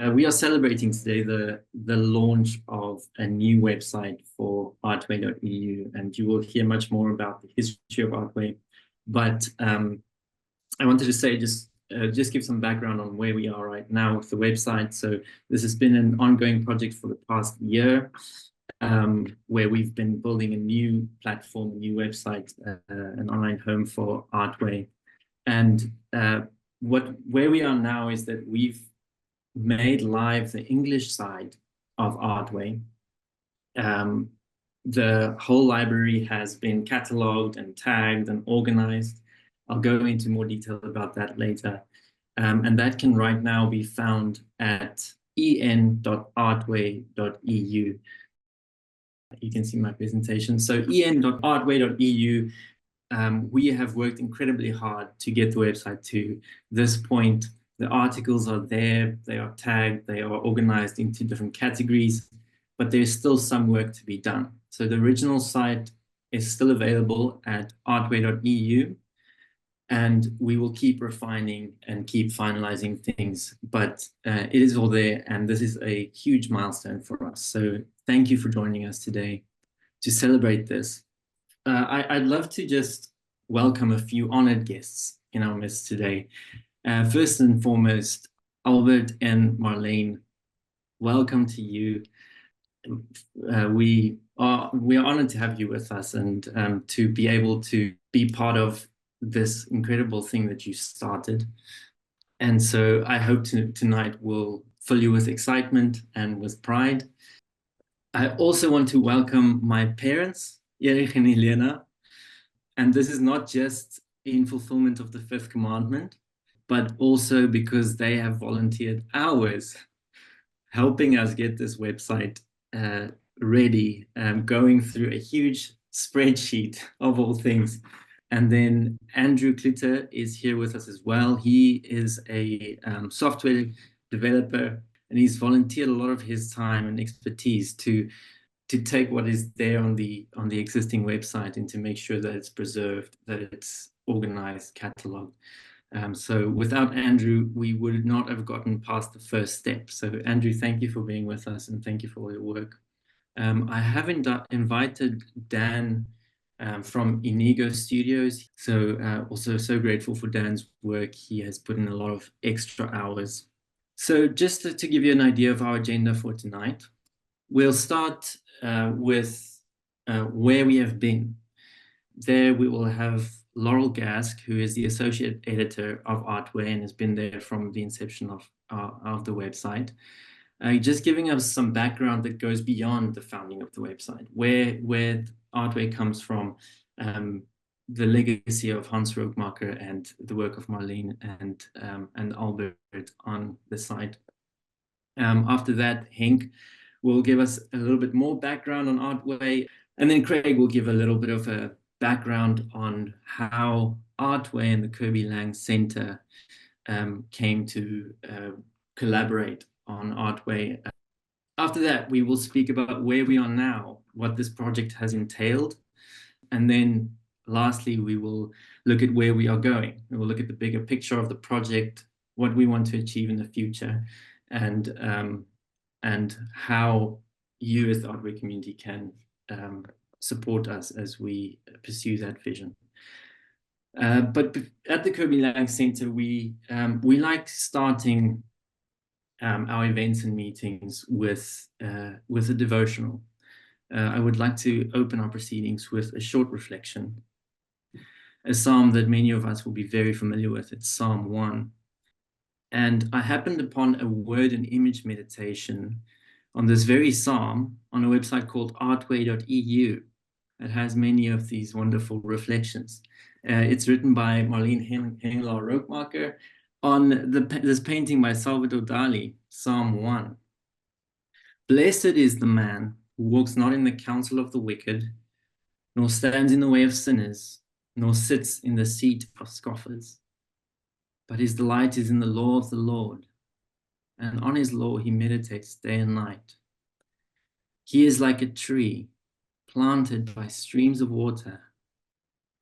We are celebrating today the launch of a new website for ArtWay.eu, and you will hear much more about the history of ArtWay. But I wanted to say just give some background on where we are right now with the website. So this has been an ongoing project for the past year, where we've been building a new platform, a new website, an online home for ArtWay. And where we are now is that we've made live the English side of ArtWay. The whole library has been cataloged and tagged and organized. I'll go into more detail about that later. And that can right now be found at en.artway.eu. You can see my presentation. So en.artway.eu, we have worked incredibly hard to get the website to this point. The articles are there, they are tagged, they are organized into different categories, but there's still some work to be done. So the original site is still available at ArtWay.eu, and we will keep refining and keep finalizing things, but it is all there, and this is a huge milestone for us. So thank you for joining us today to celebrate this. I'd love to just welcome a few honored guests in our midst today. First and foremost, Albert and Marleen, welcome to you. We are honored to have you with us and to be able to be part of this incredible thing that you started. And so I hope tonight will fill you with excitement and with pride. I also want to welcome my parents, Erich and Helena. And this is not just in fulfillment of the fifth commandment, but also because they have volunteered hours helping us get this website ready, going through a huge spreadsheet of all things. And then Andrew Klitter is here with us as well. He is a software developer, and he's volunteered a lot of his time and expertise to take what is there on the existing website and to make sure that it's preserved, that it's organized, cataloged. So without Andrew, we would not have gotten past the first step. So Andrew, thank you for being with us, and thank you for all your work. I have invited Dan from Inigo Studios. So also so grateful for Dan's work. He has put in a lot of extra hours. So just to give you an idea of our agenda for tonight, we'll start with where we have been. There we will have Laurel Gasque, who is the associate editor of ArtWay and has been there from the inception of the website, just giving us some background that goes beyond the founding of the website, where ArtWay comes from, the legacy of Hans Rookmaaker and the work of Marleen and Albert on the site. After that, Henk will give us a little bit more background on ArtWay, and then Craig will give a little bit of a background on how ArtWay and the Kirby Lang Center came to collaborate on ArtWay. After that, we will speak about where we are now, what this project has entailed, and then lastly, we will look at where we are going. We will look at the bigger picture of the project, what we want to achieve in the future, and how you as the ArtWay community can support us as we pursue that vision. But at the Kirby Lang Center, we like starting our events and meetings with a devotional. I would like to open our proceedings with a short reflection, a psalm that many of us will be very familiar with. It's Psalm 1. And I happened upon a word and image meditation on this very psalm on a website called ArtWay.eu. It has many of these wonderful reflections. It's written by Marleen Hengelaar-Rookmaaker on this painting by Salvador Dali, Psalm 1. Blessed is the man who walks not in the counsel of the wicked, nor stands in the way of sinners, nor sits in the seat of scoffers. But his delight is in the law of the Lord, and on his law he meditates day and night. He is like a tree planted by streams of water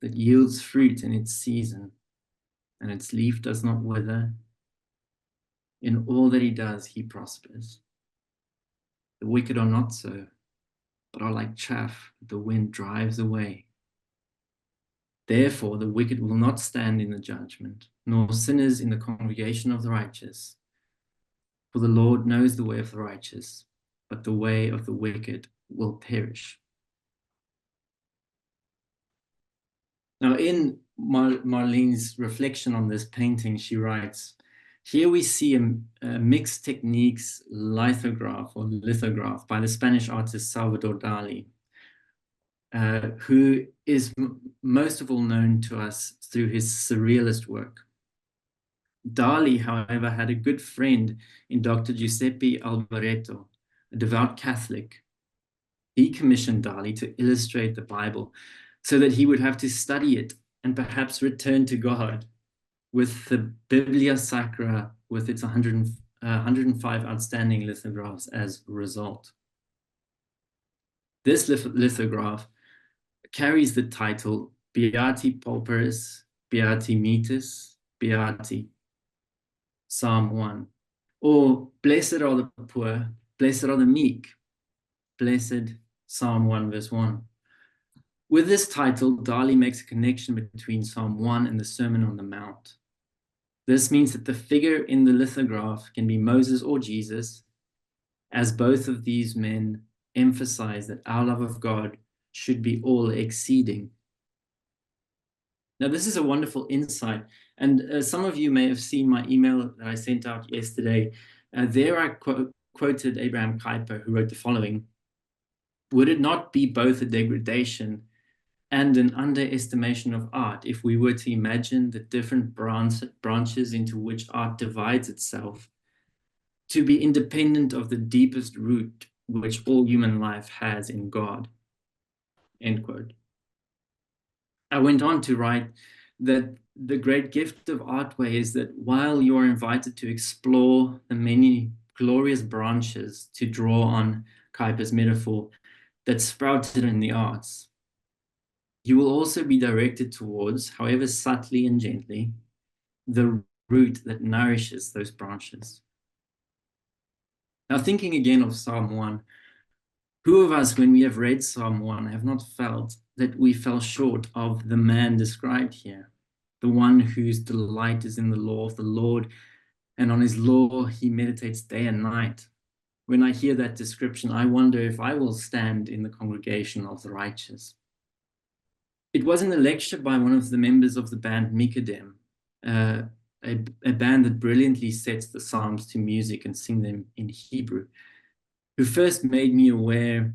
that yields fruit in its season, and its leaf does not wither. In all that he does, he prospers. The wicked are not so, but are like chaff that the wind drives away. Therefore, the wicked will not stand in the judgment, nor sinners in the congregation of the righteous. For the Lord knows the way of the righteous, but the way of the wicked will perish. Now, in Marleen's reflection on this painting, she writes, here we see a mixed techniques lithograph by the Spanish artist Salvador Dali, who is most of all known to us through his surrealist work. Dali, however, had a good friend in Dr. Giuseppe Alvareto, a devout Catholic. He commissioned Dali to illustrate the Bible so that he would have to study it and perhaps return to God, with the Biblia Sacra with its 105 outstanding lithographs as a result. This lithograph carries the title Beati Pauperis, Beati Metis, Beati, Psalm 1, or Blessed are the poor, blessed are the meek, blessed, Psalm 1 verse 1. With this title, Dali makes a connection between Psalm 1 and the Sermon on the Mount. This means that the figure in the lithograph can be Moses or Jesus, as both of these men emphasize that our love of God should be all exceeding. Now, this is a wonderful insight, and some of you may have seen my email that I sent out yesterday. There I quoted Abraham Kuyper, who wrote the following: would it not be both a degradation and an underestimation of art if we were to imagine the different branches into which art divides itself to be independent of the deepest root which all human life has in God? End quote. I went on to write that the great gift of ArtWay is that while you are invited to explore the many glorious branches, to draw on Kuyper's metaphor, that sprouted in the arts, you will also be directed towards, however subtly and gently, the root that nourishes those branches. Now, thinking again of Psalm 1, who of us, when we have read Psalm 1, have not felt that we fell short of the man described here, the one whose delight is in the law of the Lord, and on his law he meditates day and night? When I hear that description, I wonder if I will stand in the congregation of the righteous. It was in a lecture by one of the members of the band Mikadem, a band that brilliantly sets the Psalms to music and sing them in Hebrew, who first made me aware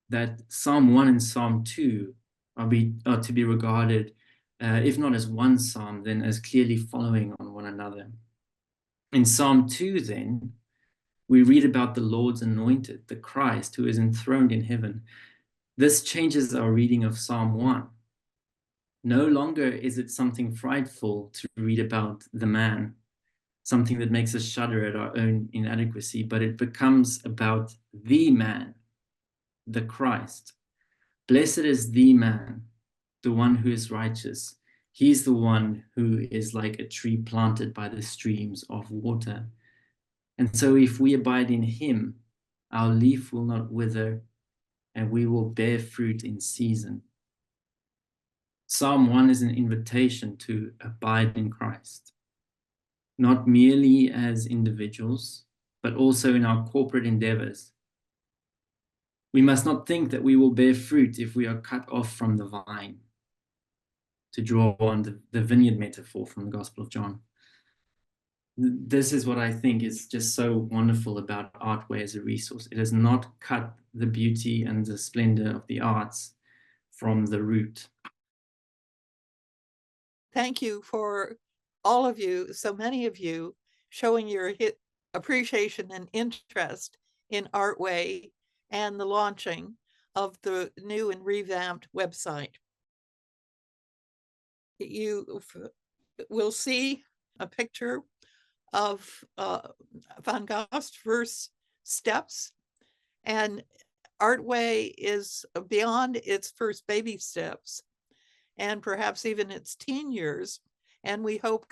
that Psalm 1 and Psalm 2 are to be regarded, if not as one psalm, then as clearly following on one another. In Psalm 2, then, we read about the Lord's anointed, the Christ, who is enthroned in heaven. This changes our reading of Psalm 1. No longer is it something frightful to read about the man, something that makes us shudder at our own inadequacy, but it becomes about the man, the Christ. Blessed is the man, the one who is righteous. He's the one who is like a tree planted by the streams of water. And so if we abide in him, our leaf will not wither, and we will bear fruit in season. Psalm 1 is an invitation to abide in Christ, not merely as individuals, but also in our corporate endeavors. We must not think that we will bear fruit if we are cut off from the vine, to draw on the vineyard metaphor from the Gospel of John. This is what I think is just so wonderful about ArtWay as a resource. It has not cut the beauty and the splendor of the arts from the root. Thank you for all of you, so many of you, showing your appreciation and interest in ArtWay and the launching of the new and revamped website. You will see a picture of Van Gogh's first steps, and ArtWay is beyond its first baby steps and perhaps even its teen years. And we hope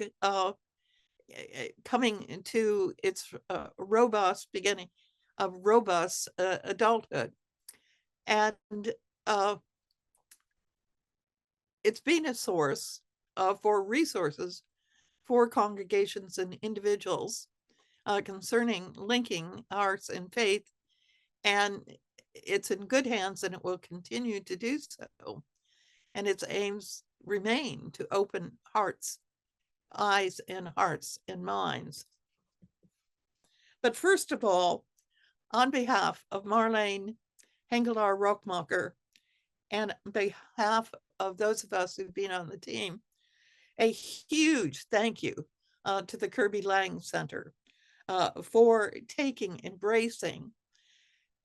coming into its robust beginning of robust adulthood. And it's been a source for resources for congregations and individuals concerning linking arts and faith. And it's in good hands, and it will continue to do so. And its aims remain to open hearts, eyes, and hearts and minds. But first of all, on behalf of Marleen Hengelaar-Rookmaaker, and on behalf of those of us who've been on the team, a huge thank you to the Kirby Lang Center for taking, embracing,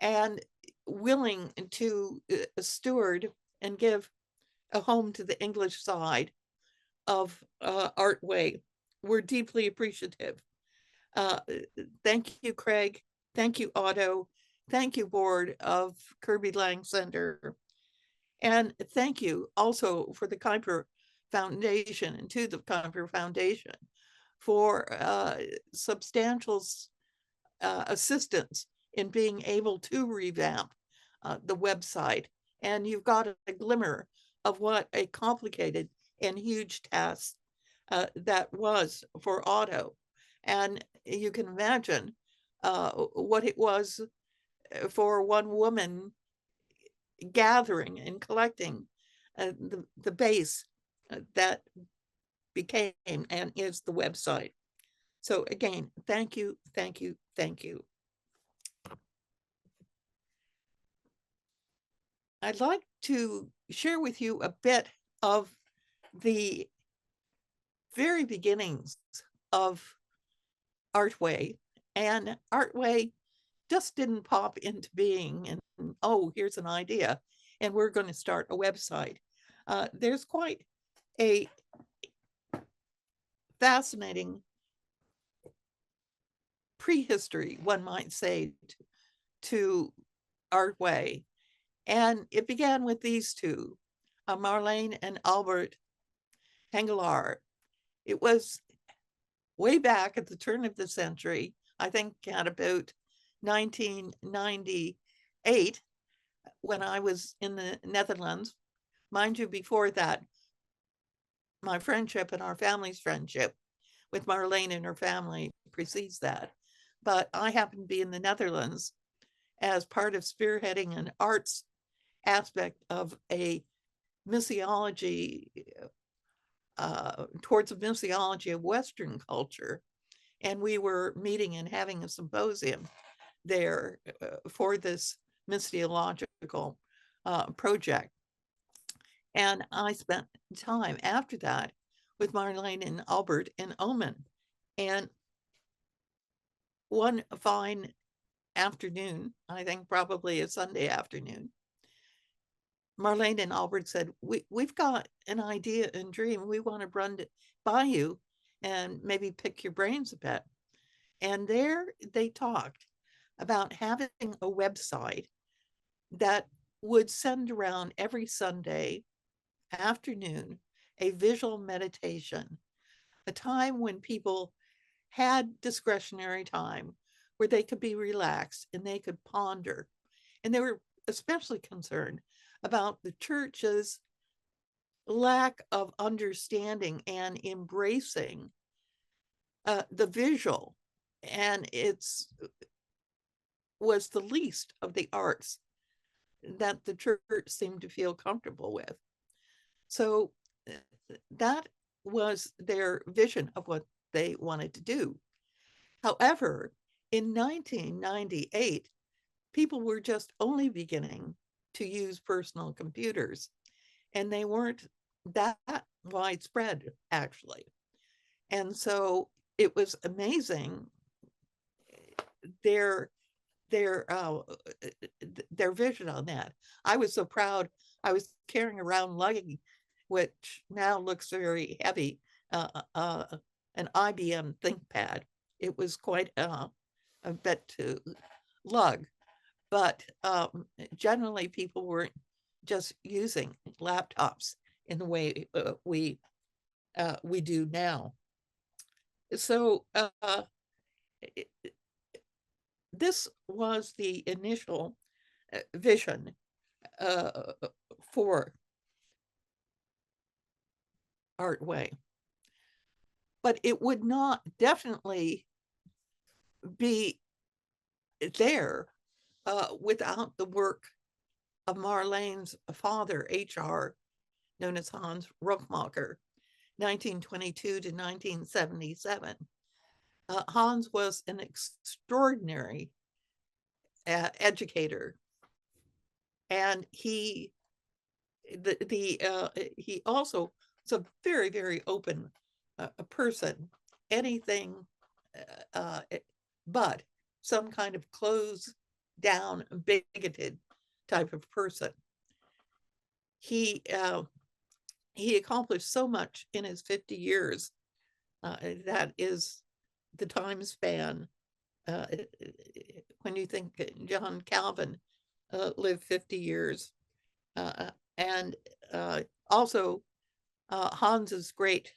and willing to steward and give a home to the English side of ArtWay. We're deeply appreciative. Thank you, Craig. Thank you, Otto. Thank you, board of Kirby Lang Center. And thank you also for the Kuiper Foundation and to the Kuiper Foundation for substantial assistance in being able to revamp the website. And you've got a glimmer of what a complicated and huge task that was for Otto. And you can imagine what it was for one woman gathering and collecting the base that became and is the website. So again, thank you, thank you, thank you. I'd like to share with you a bit of the very beginnings of ArtWay. And ArtWay just didn't pop into being and, oh, here's an idea, and we're going to start a website. There's quite a fascinating prehistory, one might say, to ArtWay. And it began with these two, Marleen and Albert Hengelaar. It was way back at the turn of the century, I think at about 1998, when I was in the Netherlands. Mind you, before that, my friendship and our family's friendship with Marleen and her family precedes that. But I happened to be in the Netherlands as part of spearheading an arts aspect of a missiology, towards a missiology of Western culture. And we were meeting and having a symposium there for this missiological project. And I spent time after that with Marleen and Albert in Oman. And one fine afternoon, I think probably a Sunday afternoon, Marleen and Albert said, we've got an idea and dream. We want to run it by you and maybe pick your brains a bit. And there they talked about having a website that would send around every Sunday afternoon a visual meditation, a time when people had discretionary time where they could be relaxed and they could ponder. And they were especially concerned about the church's lack of understanding and embracing the visual, and it's was the least of the arts that the church seemed to feel comfortable with. So that was their vision of what they wanted to do. However, in 1998, people were just only beginning to use personal computers, and they weren't that widespread, actually. And so it was amazing their vision on that. I was so proud. I was carrying around lugging, which now looks very heavy, an IBM ThinkPad. It was quite a bit to lug, but generally people weren't just using laptops in the way we do now. So this was the initial vision for ArtWay. But it would not definitely be there without the work of Marleen's father, HR, known as Hans Rookmaaker, 1922 to 1977. Hans was an extraordinary educator, and he also was a very, very open person. Anything but some kind of closed down, bigoted type of person. He accomplished so much in his 50 years. That is the time span when you think John Calvin lived 50 years. And also Hans's great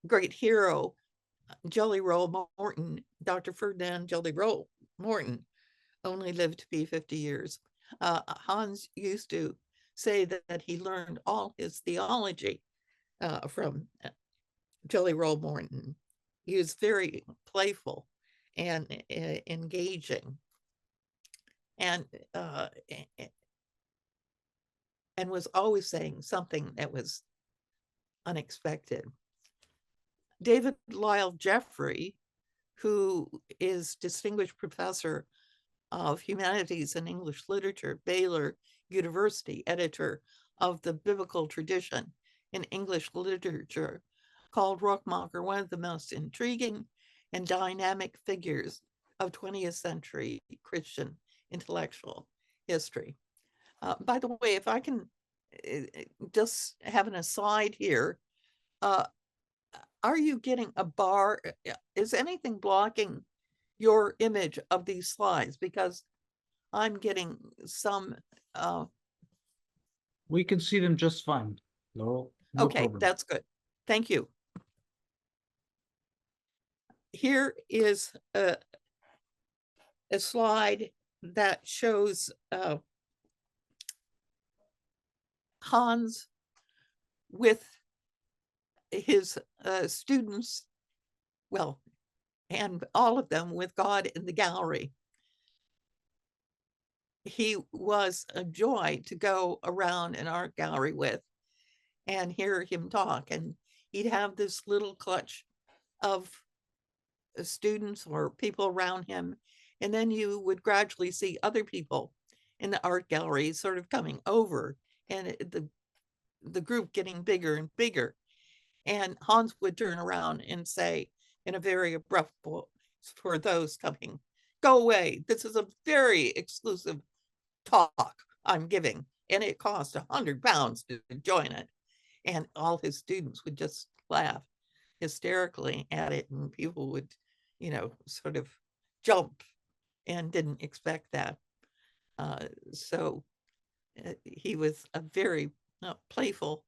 great hero, Jelly Roll Morton, Dr. Ferdinand Jelly Roll Morton, only lived to be 50 years. Hans used to say that he learned all his theology from Jelly Roll Morton. He was very playful and engaging, and was always saying something that was unexpected. David Lyle Jeffrey, who is Distinguished Professor of Humanities and English Literature, Baylor University, editor of the Biblical Tradition in English Literature, called Rookmaaker one of the most intriguing and dynamic figures of 20th century Christian intellectual history. By the way, if I can just have an aside here, are you getting a bar? Is anything blocking your image of these slides? Because I'm getting some. We can see them just fine, Laurel. No Okay, problem. that's good. Thank you. Here is a slide that shows Hans with his students, well, and all of them with God in the gallery. He was a joy to go around an art gallery with and hear him talk. And he'd have this little clutch of students or people around him. And then you would gradually see other people in the art gallery sort of coming over, and the group getting bigger and bigger. And Hans would turn around and say in a very abrupt voice for those coming, "Go away. This is a very exclusive talk I'm giving, and it costs £100 to join it." And all his students would just laugh hysterically at it, and people would, sort of jump and didn't expect that. So he was a very playful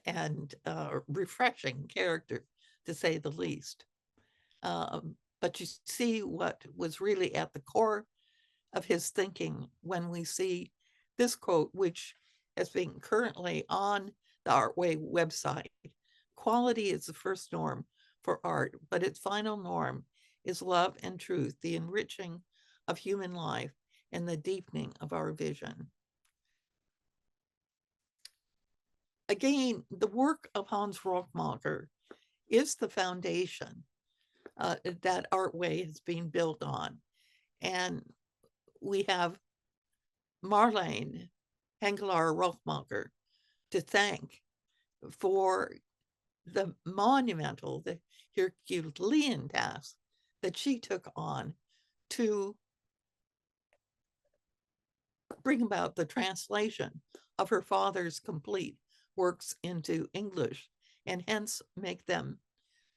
and refreshing character, to say the least. But you see what was really at the core of his thinking when we see this quote, which has been currently on the ArtWay website. "Quality is the first norm for art, but its final norm is love and truth, the enriching of human life and the deepening of our vision." Again, the work of Hans Rookmaaker is the foundation that ArtWay has been built on. And we have Marleen Hengelaar-Rookmaaker to thank for the monumental, the Herculean task that she took on to bring about the translation of her father's complete works into English, and hence make them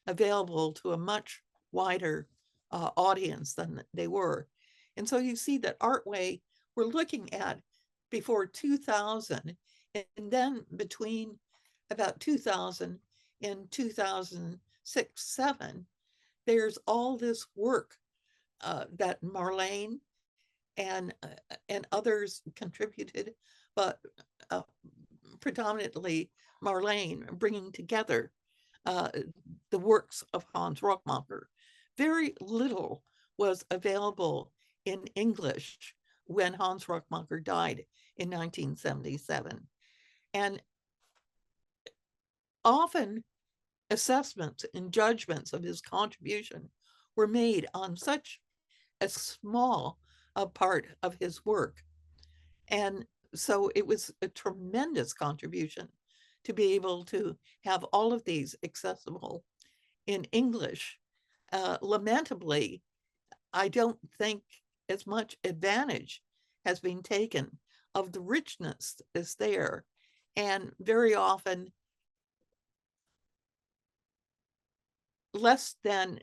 available to a much wider audience than they were. And so you see that ArtWay, we're looking at before 2000, and then between about 2000 and 2006-07, there's all this work that Marleen and others contributed, but predominantly Marleen, bringing together the works of Hans Rookmaaker. Very little was available in English when Hans Rookmaaker died in 1977. And often assessments and judgments of his contribution were made on such a small part of his work. And so it was a tremendous contribution to be able to have all of these accessible in English. Lamentably, I don't think as much advantage has been taken of the richness that's there. And very often, less than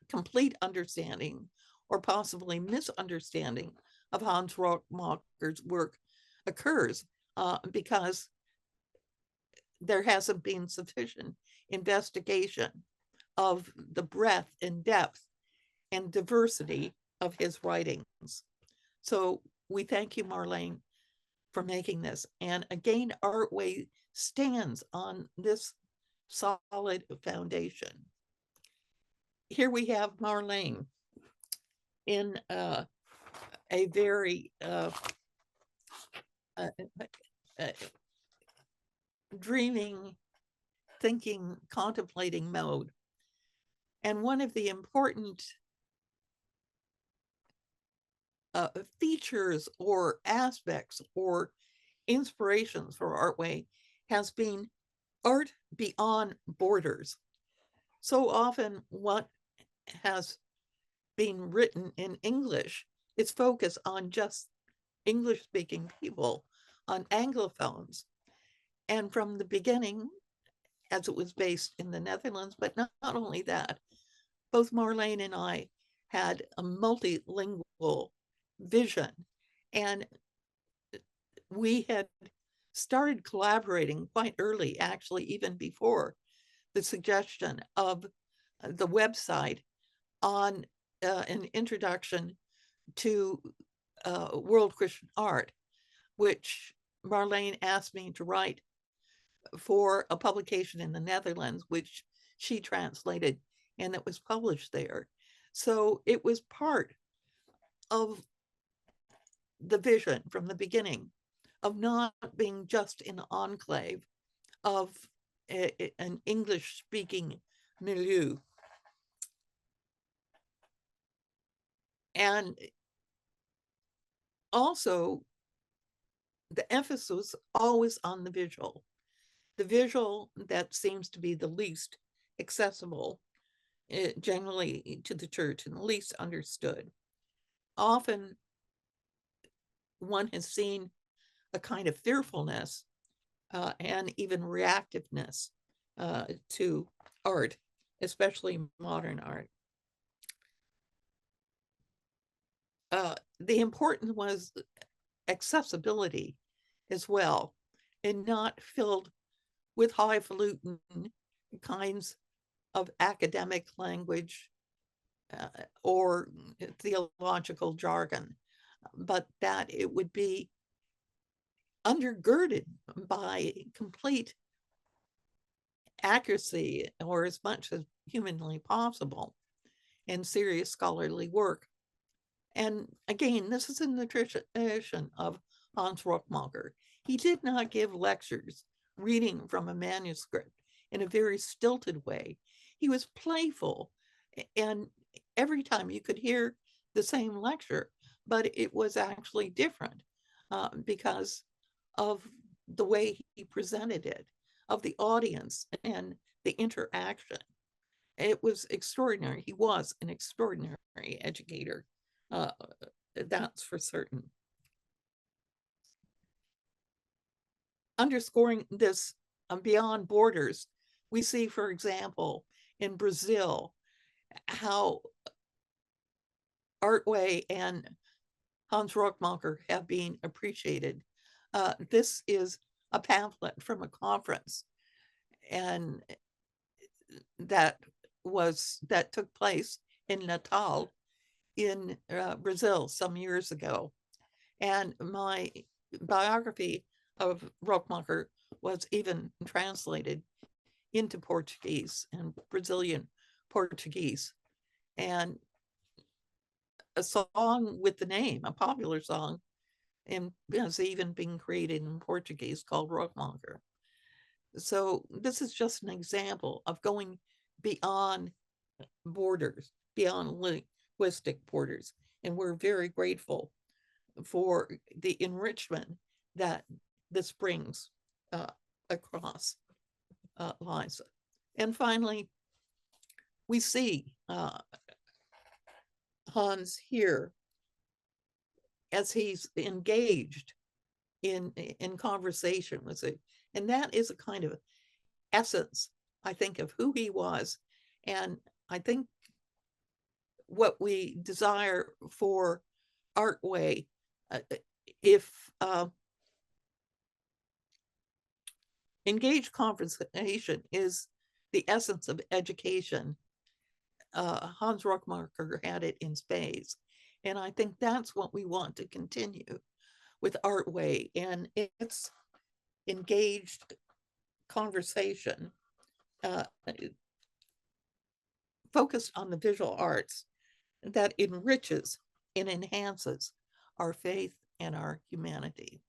complete understanding or possibly misunderstanding of Hans Rookmaaker's work occurs because there hasn't been sufficient investigation of the breadth and depth and diversity of his writings. So we thank you, Marleen, for making this. And again, ArtWay stands on this solid foundation. Here we have Marleen in a very dreaming, thinking, contemplating mode. And one of the important features or aspects or inspirations for ArtWay has been art beyond borders. So often what has been written in English is focused on just English-speaking people, on Anglophones. And from the beginning, as it was based in the Netherlands, but not only that, both Marleen and I had a multilingual vision. And we had started collaborating quite early, actually, even before the suggestion of the website on an introduction to world Christian art, which Marleen asked me to write for a publication in the Netherlands, which she translated, and it was published there. So it was part of the vision from the beginning of not being just an enclave of an English-speaking milieu. And also, the emphasis was always on the visual that seems to be the least accessible generally to the church and the least understood. Often one has seen a kind of fearfulness and even reactiveness to art, especially modern art. The important was accessibility as well, and not filled with highfalutin kinds of academic language or theological jargon, but that it would be undergirded by complete accuracy, or as much as humanly possible, and serious scholarly work. And again, this is in the tradition of Hans Rookmaaker. He did not give lectures reading from a manuscript in a very stilted way. He was playful, and every time you could hear the same lecture, but it was actually different because of the way he presented it, of the audience and the interaction. It was extraordinary. He was an extraordinary educator. That's for certain. Underscoring this beyond borders, we see, for example, in Brazil, how ArtWay and Hans Rookmaaker have been appreciated. This is a pamphlet from a conference and that took place in Natal in Brazil some years ago. And my biography of Rookmaaker was even translated into Portuguese and Brazilian Portuguese. And a song with the name, a popular song, and has even been created in Portuguese called Rookmaaker. So this is just an example of going beyond borders, beyond linguistic borders. And we're very grateful for the enrichment that this brings across lines. And finally, we see Hans here as he's engaged in conversation with it. And that is a kind of essence, I think, of who he was. And I think what we desire for ArtWay, if engaged conversation is the essence of education, Hans Rookmaaker had it in spades. And I think that's what we want to continue with ArtWay, and its engaged conversation focused on the visual arts that enriches and enhances our faith and our humanity.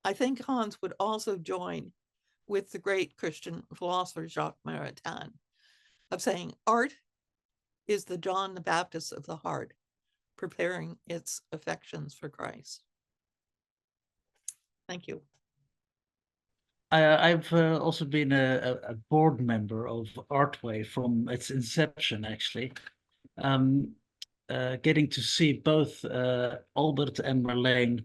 I think Hans would also join with the great Christian philosopher Jacques Maritain of saying art is the John the Baptist of the heart, preparing its affections for Christ. Thank you. I've also been a board member of ArtWay from its inception, actually. Getting to see both Albert and Marleen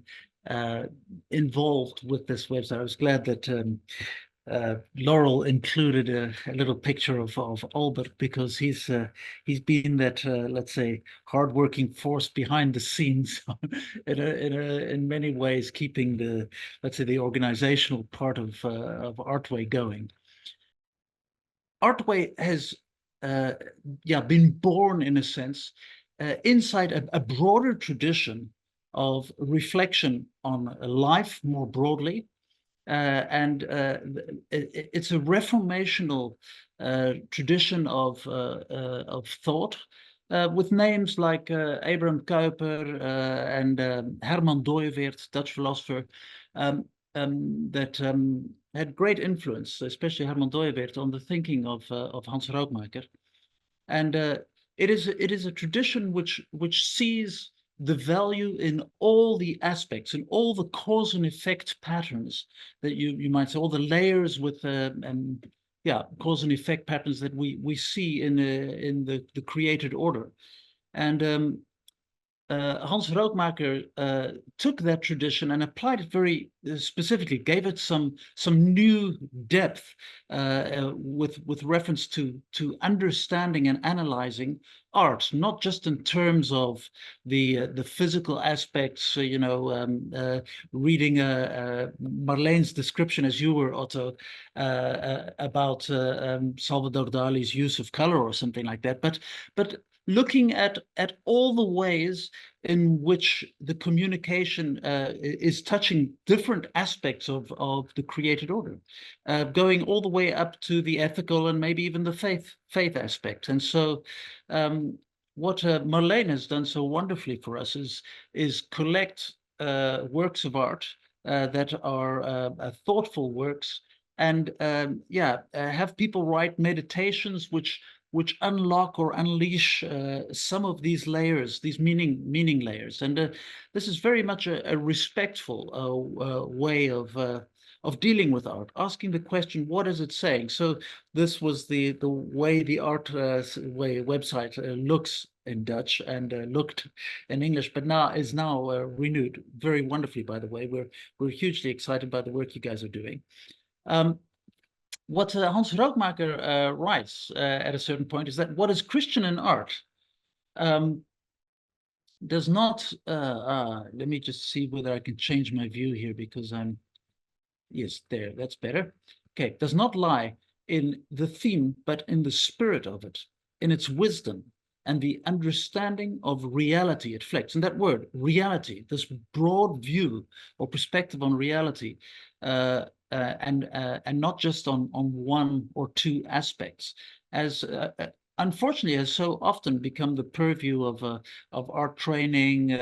involved with this website. I was glad that Laurel included a little picture of Albert, because he's been that let's say hardworking force behind the scenes in many ways, keeping the, let's say, the organizational part of ArtWay going. ArtWay has been born, in a sense, inside a broader tradition of reflection on life more broadly. And it's a reformational tradition of thought, with names like Abraham Kuyper and Herman Dooyeweerd, Dutch philosopher, that had great influence, especially Herman Dooyeweerd, on the thinking of Hans Rookmaaker. And it is a tradition which sees the value in all the aspects, in all the cause and effect patterns that you might say, all the layers with cause and effect patterns that we see in the created order. And Hans Rookmaaker took that tradition and applied it very specifically, gave it some new depth with reference to understanding and analyzing art, not just in terms of the physical aspects. Reading Marleen's description, as you were, Otto, about Salvador Dali's use of color or something like that, but looking at all the ways in which the communication is touching different aspects of the created order, going all the way up to the ethical and maybe even the faith aspect. And so what Marleen has done so wonderfully for us is collect works of art that are thoughtful works, and have people write meditations which unlock or unleash some of these layers, these meaning layers. And this is very much a respectful way of dealing with art, asking the question, what is it saying? So this was the way the ArtWay website looks in Dutch and looked in English, but is now renewed very wonderfully, by the way. We're hugely excited by the work you guys are doing. What Hans Rookmaaker writes at a certain point is that what is Christian in art does not, let me just see whether I can change my view here, because I'm yes, there, that's better. Okay, does not lie in the theme, but in the spirit of it, in its wisdom and the understanding of reality it reflects. And that word, reality, this broad view or perspective on reality, and not just on one or two aspects, as unfortunately has so often become the purview of art training,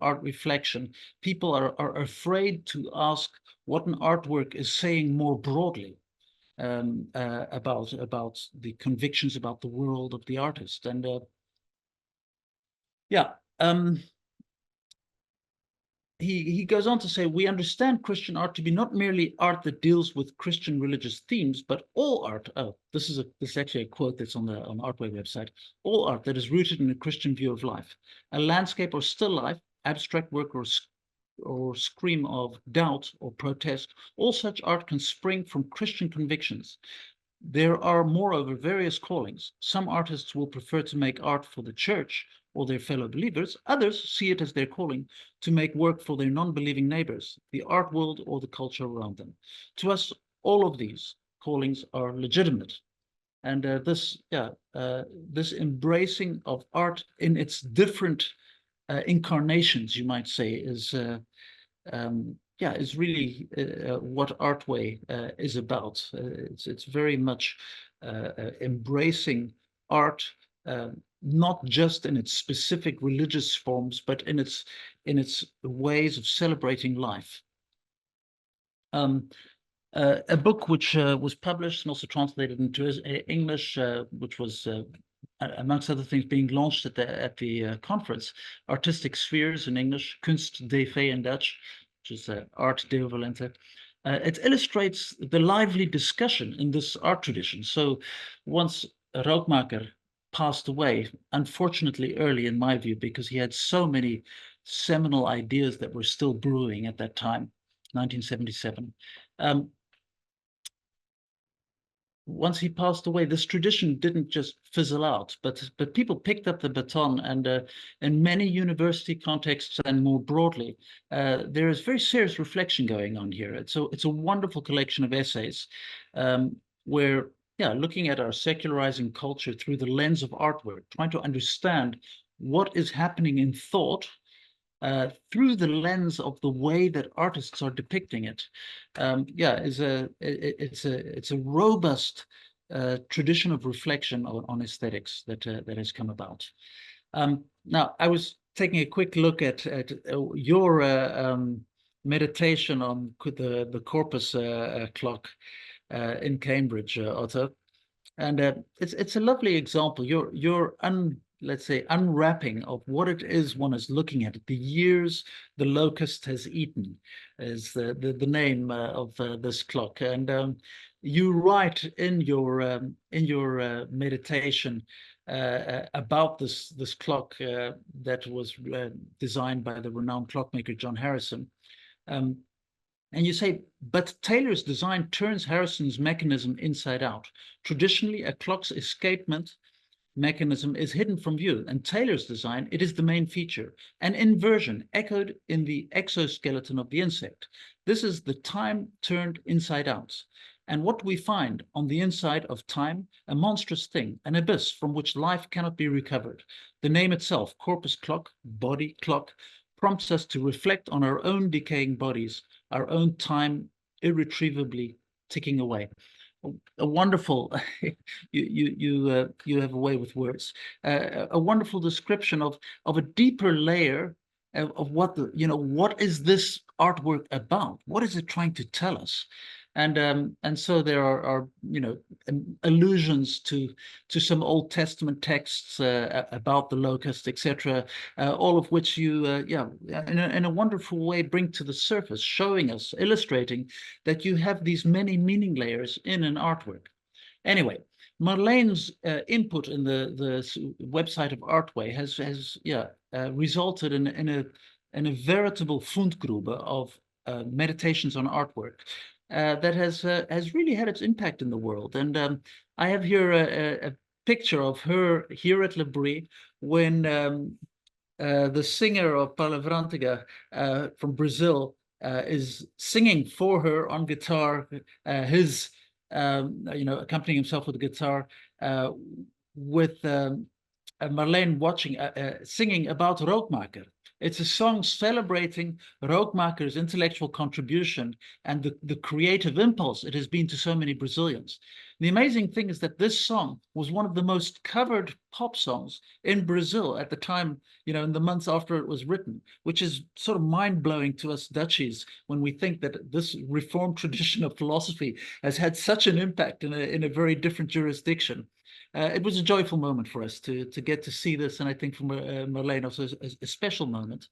art reflection. People are afraid to ask what an artwork is saying more broadly, about the convictions about the world of the artist. And yeah, he goes on to say, we understand Christian art to be not merely art that deals with Christian religious themes, but all art. Oh, this is actually a quote that's on the Artway website. All art that is rooted in a Christian view of life, a landscape or still life, abstract work or scream of doubt or protest. All such art can spring from Christian convictions. There are, moreover, various callings. Some artists will prefer to make art for the church or their fellow believers. Others see it as their calling to make work for their non-believing neighbors, the art world, or the culture around them. To us, all of these callings are legitimate. And this embracing of art in its different incarnations, you might say, is really what Artway is about. It's very much embracing art, not just in its specific religious forms, but in its ways of celebrating life. A book which was published and also translated into English, which was amongst other things being launched at the conference, Artistic Spheres in English, Kunstdev in Dutch, which is Art Deovalente. It illustrates the lively discussion in this art tradition. So once Rookmaaker passed away, unfortunately early in my view, because he had so many seminal ideas that were still brewing at that time, 1977. Once he passed away, this tradition didn't just fizzle out, but people picked up the baton, and in many university contexts and more broadly, there is very serious reflection going on here. It's a wonderful collection of essays, where, looking at our secularizing culture through the lens of artwork, trying to understand what is happening in thought, through the lens of the way that artists are depicting it, it's a robust tradition of reflection on aesthetics that has come about. Now, I was taking a quick look at your meditation on the corpus clock in Cambridge, Otto, and it's a lovely example. Your let's say, unwrapping of what it is one is looking at. The years the locust has eaten is the name of this clock. And you write in your meditation about this clock that was designed by the renowned clockmaker John Harrison. And you say, but Taylor's design turns Harrison's mechanism inside out. Traditionally, a clock's escapement mechanism is hidden from view, and Taylor's design, it is the main feature, an inversion echoed in the exoskeleton of the insect. This is the time turned inside out. And what we find on the inside of time, a monstrous thing, an abyss from which life cannot be recovered. The name itself, corpus clock, body clock, prompts us to reflect on our own decaying bodies, our own time irretrievably ticking away. A wonderful, you have a way with words. A wonderful description of a deeper layer of what what is this artwork about? What is it trying to tell us? And so there are allusions to some Old Testament texts about the locust, etc., all of which you in a wonderful way bring to the surface, showing us, illustrating that you have these many meaning layers in an artwork. Anyway, Marleen's input in the website of Artway has resulted in a veritable Fundgrube of meditations on artwork that has really had its impact in the world. And I have here a picture of her here at Le Brie when the singer of Palavrantiga from Brazil is singing for her on guitar, accompanying himself with the guitar, with Marleen singing about Rookmaaker. It's a song celebrating Rookmaaker's intellectual contribution and the creative impulse it has been to so many Brazilians. The amazing thing is that this song was one of the most covered pop songs in Brazil at the time, in the months after it was written, which is sort of mind-blowing to us Dutchies when we think that this reformed tradition of philosophy has had such an impact in a very different jurisdiction. It was a joyful moment for us to get to see this, and I think for Marleen also a special moment,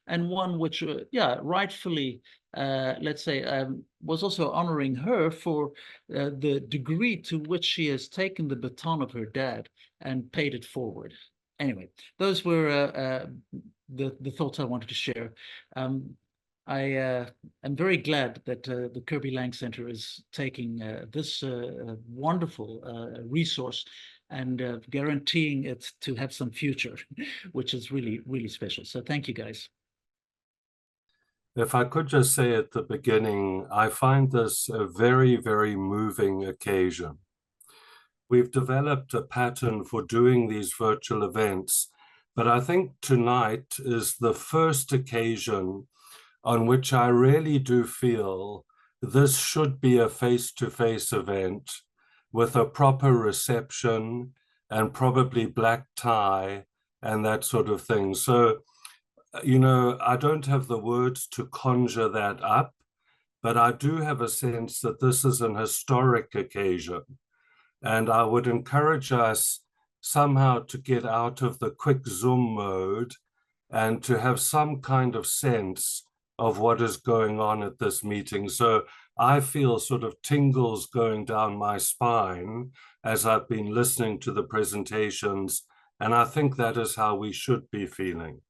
and one which, rightfully, let's say, was also honoring her for the degree to which she has taken the baton of her dad and paid it forward. Anyway, those were the thoughts I wanted to share. I am very glad that the Kirby Lang Center is taking this wonderful resource and guaranteeing it to have some future, which is really, really special. So thank you, guys. If I could just say at the beginning, I find this a very, very moving occasion. We've developed a pattern for doing these virtual events, but I think tonight is the first occasion on which I really do feel this should be a face-to-face event with a proper reception and probably black tie and that sort of thing. So, I don't have the words to conjure that up, but I do have a sense that this is an historic occasion. And I would encourage us somehow to get out of the quick Zoom mode and to have some kind of sense of what is going on at this meeting. So I feel sort of tingles going down my spine as I've been listening to the presentations, and I think that is how we should be feeling.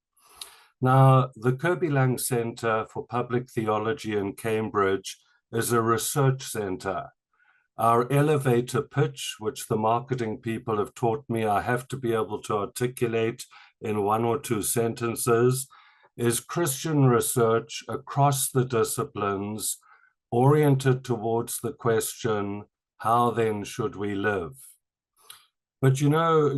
Now, the Kirby Lang Center for Public Theology in Cambridge is a research center. Our elevator pitch, which the marketing people have taught me I have to be able to articulate in 1 or 2 sentences, is Christian research across the disciplines oriented towards the question, how then should we live? But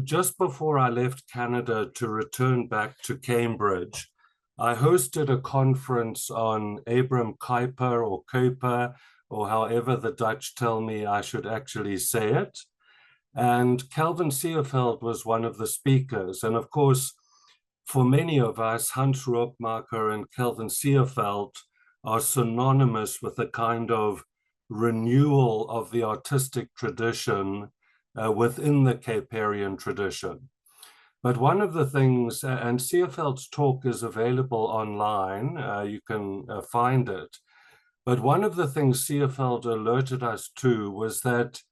just before I left Canada to return back to Cambridge, I hosted a conference on Abram Kuyper or Kuyper, or however the Dutch tell me I should actually say it. And Calvin Seerveld was one of the speakers. And of course, for many of us, Hans Rookmaaker and Calvin Seerveld are synonymous with a kind of renewal of the artistic tradition within the Kuyperian tradition. But one of the things, and Seerveld's talk is available online, you can find it, but one of the things Seerveld alerted us to was that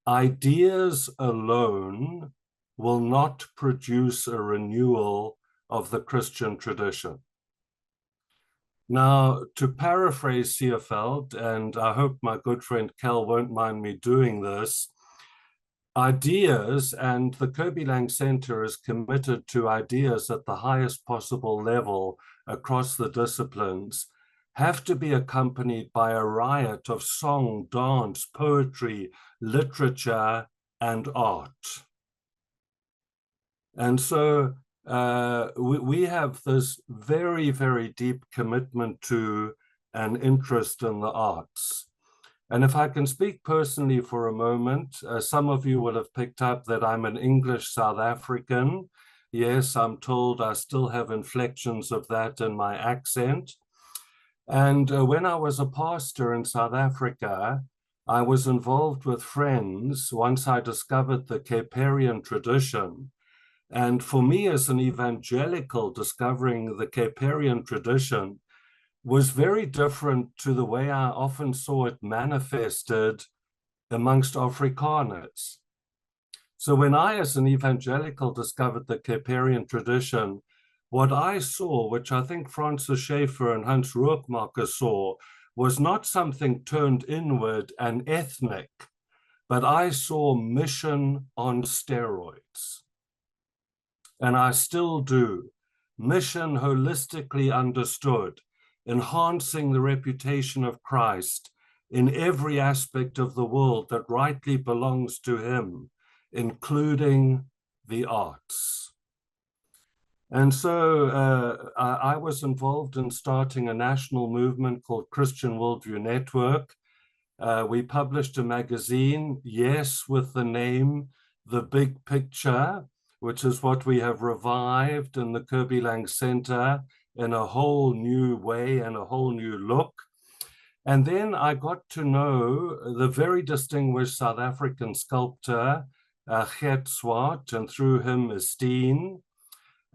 ideas alone will not produce a renewal of the Christian tradition. Now, to paraphrase Seerveld, and I hope my good friend Kel won't mind me doing this, ideas, and the Kirby Lang Center is committed to ideas at the highest possible level across the disciplines, have to be accompanied by a riot of song, dance, poetry, literature, and art. And so we have this very, very deep commitment to and interest in the arts. And if I can speak personally for a moment, some of you will have picked up that I'm an English South African. Yes, I'm told I still have inflections of that in my accent. And when I was a pastor in South Africa, I was involved with friends once I discovered the Kuyperian tradition. And for me as an evangelical, discovering the Kuyperian tradition was very different to the way I often saw it manifested amongst Afrikaners. So when I, as an evangelical, discovered the Kuyperian tradition, what I saw, which I think Francis Schaeffer and Hans Rookmaaker saw, was not something turned inward and ethnic, but I saw mission on steroids. And I still do. Mission holistically understood enhancing the reputation of Christ in every aspect of the world that rightly belongs to him, including the arts. And so I was involved in starting a national movement called Christian Worldview Network. We published a magazine, yes, with the name The Big Picture, which is what we have revived in the Kirby Lang Center in a whole new way and a whole new look. And then I got to know the very distinguished South African sculptor, Gert Swart, and through him, Esteen.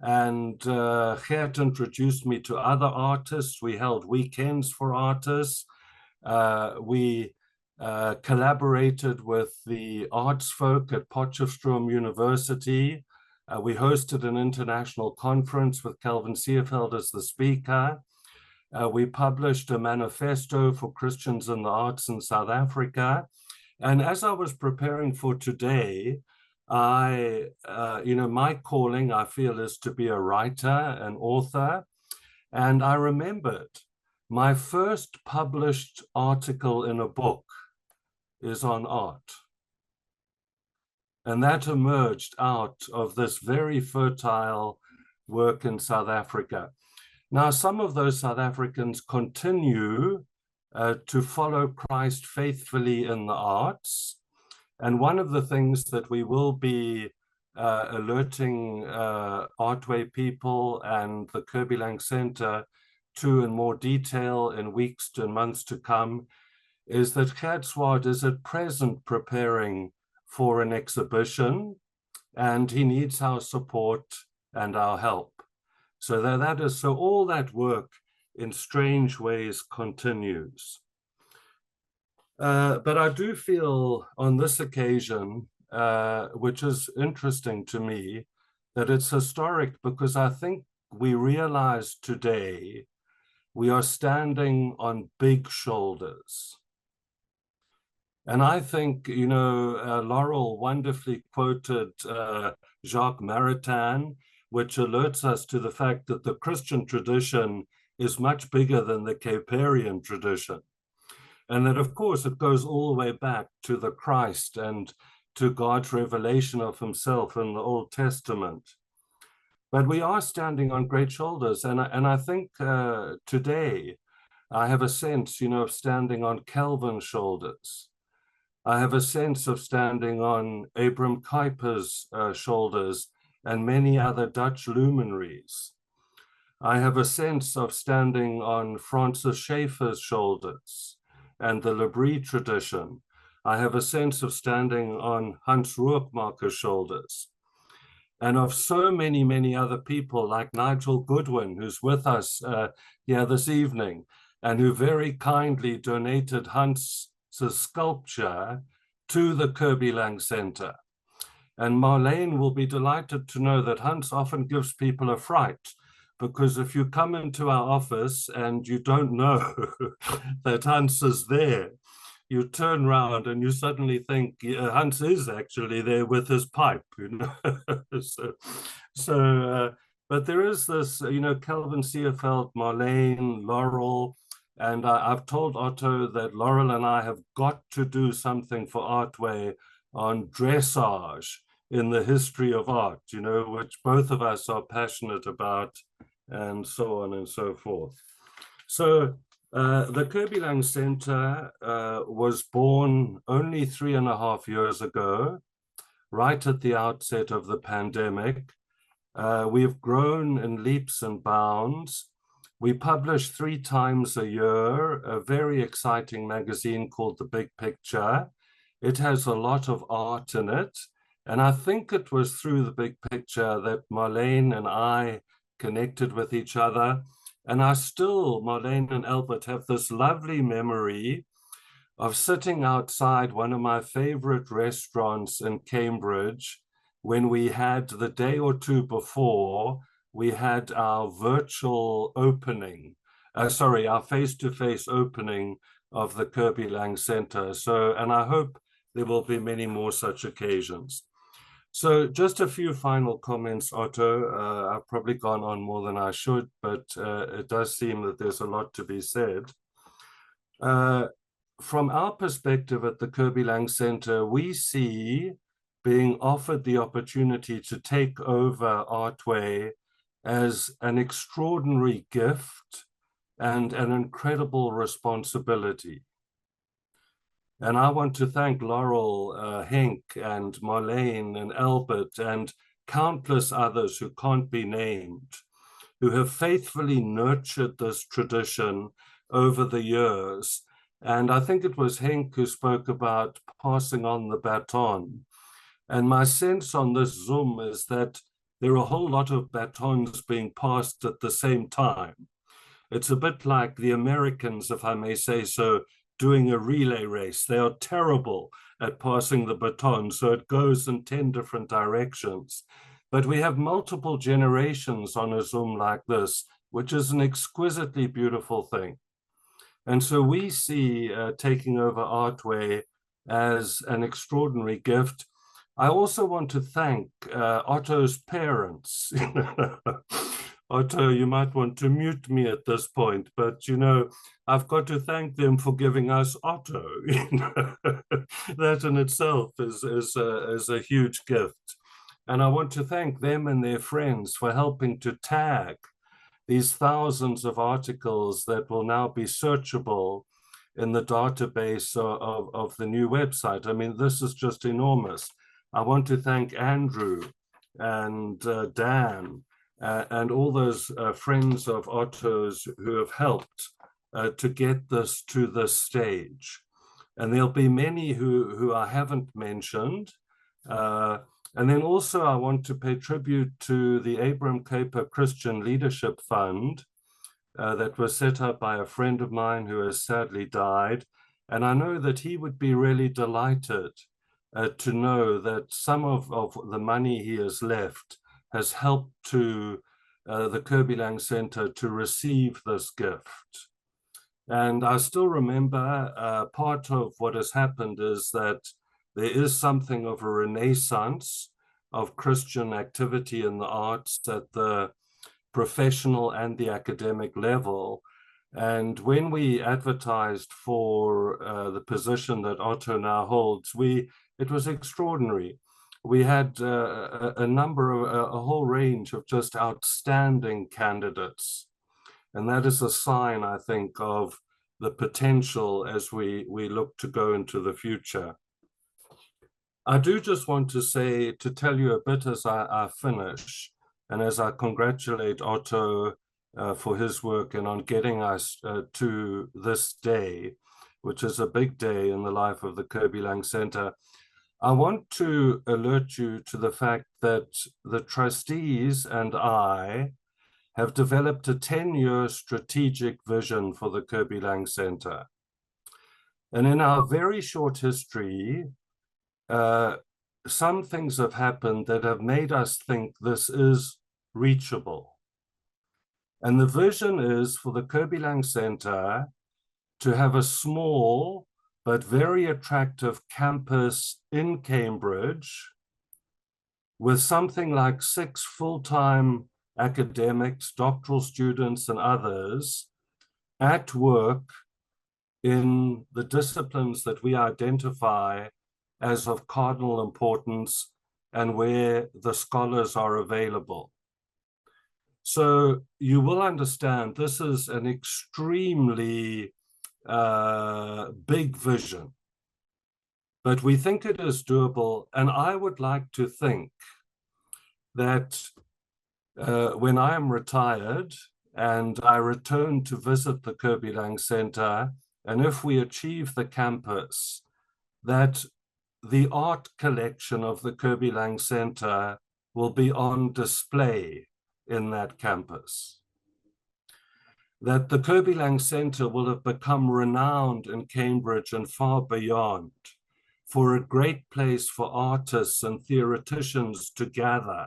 And Gert introduced me to other artists. We held weekends for artists. We collaborated with the arts folk at Potchefstroom University. We hosted an international conference with Calvin Seerveld as the speaker. We published a manifesto for Christians in the arts in South Africa. And as I was preparing for today, my calling, I feel, is to be a writer, an author. And I remembered my first published article in a book is on art. And that emerged out of this very fertile work in South Africa. Now, some of those South Africans continue to follow Christ faithfully in the arts. And one of the things that we will be alerting ArtWay people and the Kirby Lang Center to in more detail in weeks and months to come is that Gert Swart is at present preparing for an exhibition, and he needs our support and our help. So so all that work in strange ways continues. But I do feel on this occasion, which is interesting to me, that it's historic because I think we realize today we are standing on big shoulders. And I think, Laurel wonderfully quoted Jacques Maritain, which alerts us to the fact that the Christian tradition is much bigger than the Caperian tradition. And that, of course, it goes all the way back to the Christ and to God's revelation of himself in the Old Testament. But we are standing on great shoulders. And I think today I have a sense, of standing on Calvin's shoulders. I have a sense of standing on Abram Kuyper's shoulders and many other Dutch luminaries. I have a sense of standing on Francis Schaeffer's shoulders and the Lebris tradition. I have a sense of standing on Hans Rookmaaker's shoulders. And of so many, many other people like Nigel Goodwin, who's with us here this evening, and who very kindly donated Hans' sculpture to the Kirby Lang Center. And Marleen will be delighted to know that Hans often gives people a fright, because if you come into our office and you don't know that Hans is there, you turn around and you suddenly think Hans is actually there with his pipe, but there is this, Calvin Seerveld, Marleen, Laurel, and I've told Otto that Laurel and I have got to do something for ArtWay on dressage in the history of art, which both of us are passionate about, and so on and so forth. So the Kirby Lang Center was born only 3.5 years ago, right at the outset of the pandemic. We've grown in leaps and bounds. We publish 3 times a year a very exciting magazine called The Big Picture. It has a lot of art in it. And I think it was through The Big Picture that Marleen and I connected with each other. And Marleen and Albert, have this lovely memory of sitting outside one of my favorite restaurants in Cambridge when we had, the day or two before, we had our virtual opening, our face-to-face opening of the Kirby Lang Center. And I hope there will be many more such occasions. So just a few final comments, Otto. I've probably gone on more than I should, but it does seem that there's a lot to be said. From our perspective at the Kirby Lang Center, we see being offered the opportunity to take over ArtWay as an extraordinary gift and an incredible responsibility. And I want to thank Laurel, Henk, and Marleen, and Albert, and countless others who can't be named, who have faithfully nurtured this tradition over the years. And I think it was Henk who spoke about passing on the baton. And my sense on this Zoom is that there are a whole lot of batons being passed at the same time. It's a bit like the Americans, if I may say so, doing a relay race. They are terrible at passing the baton, so it goes in 10 different directions. But we have multiple generations on a Zoom like this, which is an exquisitely beautiful thing. And so we see taking over ArtWay as an extraordinary gift. I also want to thank Otto's parents. Otto, you might want to mute me at this point, but you know, I've got to thank them for giving us Otto. That in itself is a huge gift. And I want to thank them and their friends for helping to tag these thousands of articles that will now be searchable in the database of the new website. I mean, this is just enormous. I want to thank Andrew and Dan and all those friends of Otto's who have helped to get this to this stage. And there'll be many who I haven't mentioned. And then also I want to pay tribute to the Abram Kuyper Christian Leadership Fund that was set up by a friend of mine who has sadly died. And I know that he would be really delighted to know that some of the money he has left has helped to the Kirby Lang Center to receive this gift. And I still remember part of what has happened is that there is something of a renaissance of Christian activity in the arts at the professional and the academic level. And when we advertised for the position that Otto now holds, it was extraordinary. We had a whole range of just outstanding candidates. And that is a sign, I think, of the potential as we look to go into the future. I do just want to tell you a bit as I finish, and as I congratulate Otto for his work and on getting us to this day, which is a big day in the life of the Kirby Lang Center. I want to alert you to the fact that the trustees and I have developed a 10-year strategic vision for the Kirby Lang Center. And in our very short history, some things have happened that have made us think this is reachable. And the vision is for the Kirby Lang Center to have a small but very attractive campus in Cambridge with something like 6 full-time academics, doctoral students, and others at work in the disciplines that we identify as of cardinal importance and where the scholars are available. So you will understand this is an extremely big vision, but we think it is doable. And I would like to think that when I am retired and I return to visit the Kirby Lang Center, and if we achieve the campus, that the art collection of the Kirby Lang Center will be on display in that campus. That the Kirby Lang Center will have become renowned in Cambridge and far beyond for a great place for artists and theoreticians to gather.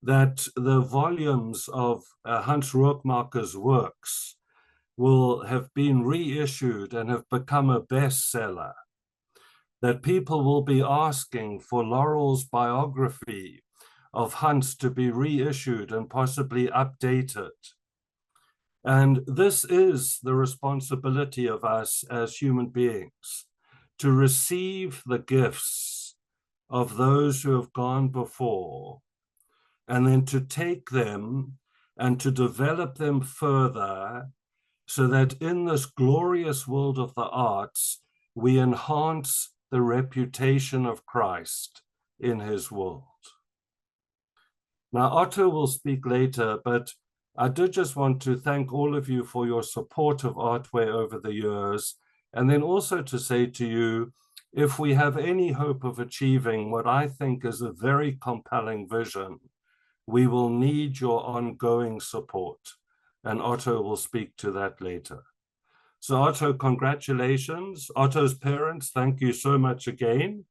That the volumes of Hans Rookmaaker's works will have been reissued and have become a bestseller. that people will be asking for Laurel's biography of Hans to be reissued and possibly updated. And this is the responsibility of us as human beings, to receive the gifts of those who have gone before, and then to take them and to develop them further, so that in this glorious world of the arts, we enhance the reputation of Christ in his world. Now, Otto will speak later, but I did just want to thank all of you for your support of ArtWay over the years, and then also to say to you, if we have any hope of achieving what I think is a very compelling vision, we will need your ongoing support, and Otto will speak to that later. So Otto, congratulations. Otto's parents, thank you so much again,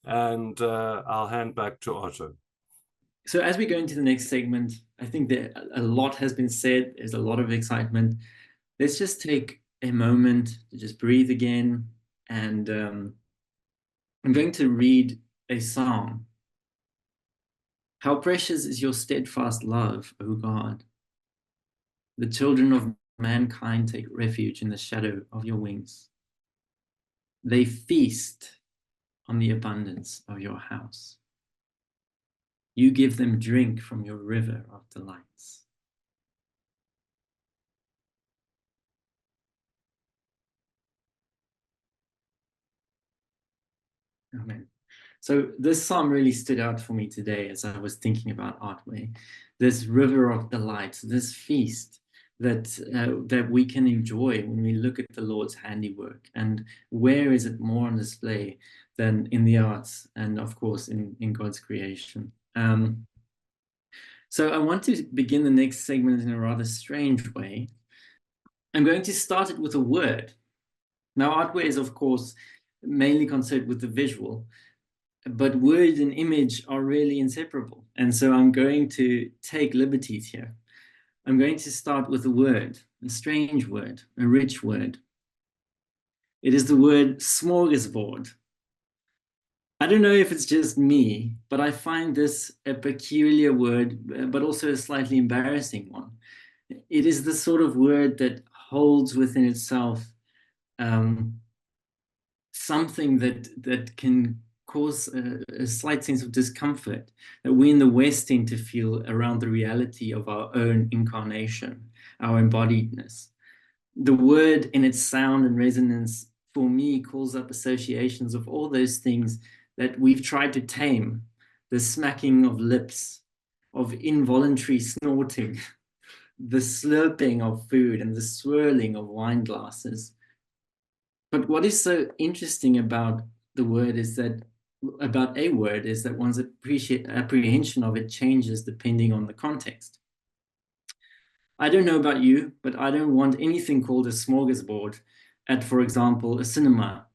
and I'll hand back to Otto. So as we go into the next segment, I think that a lot has been said. There's a lot of excitement. Let's just take a moment to just breathe again. And I'm going to read a psalm. How precious is your steadfast love, O God. The children of mankind take refuge in the shadow of your wings. They feast on the abundance of your house. You give them drink from your river of delights. Amen. So this psalm really stood out for me today as I was thinking about ArtWay. This river of delights, this feast that we can enjoy when we look at the Lord's handiwork. And where is it more on display than in the arts and, of course, in God's creation? So I want to begin the next segment in a rather strange way. I'm going to start it with a word. Now, ArtWay is, of course, mainly concerned with the visual, but word and image are really inseparable. And so I'm going to take liberties here. I'm going to start with a word, a strange word, a rich word. It is the word smorgasbord. I don't know if it's just me, but I find this a peculiar word, but also a slightly embarrassing one. It is the sort of word that holds within itself something that can cause a slight sense of discomfort that we in the West tend to feel around the reality of our own incarnation, our embodiedness. The word in its sound and resonance, for me, calls up associations of all those things that we've tried to tame: the smacking of lips, of involuntary snorting, the slurping of food, and the swirling of wine glasses. But what is so interesting about the word is that, about a word, is that one's apprehension of it changes depending on the context. I don't know about you, but I don't want anything called a smorgasbord at, for example, a cinema.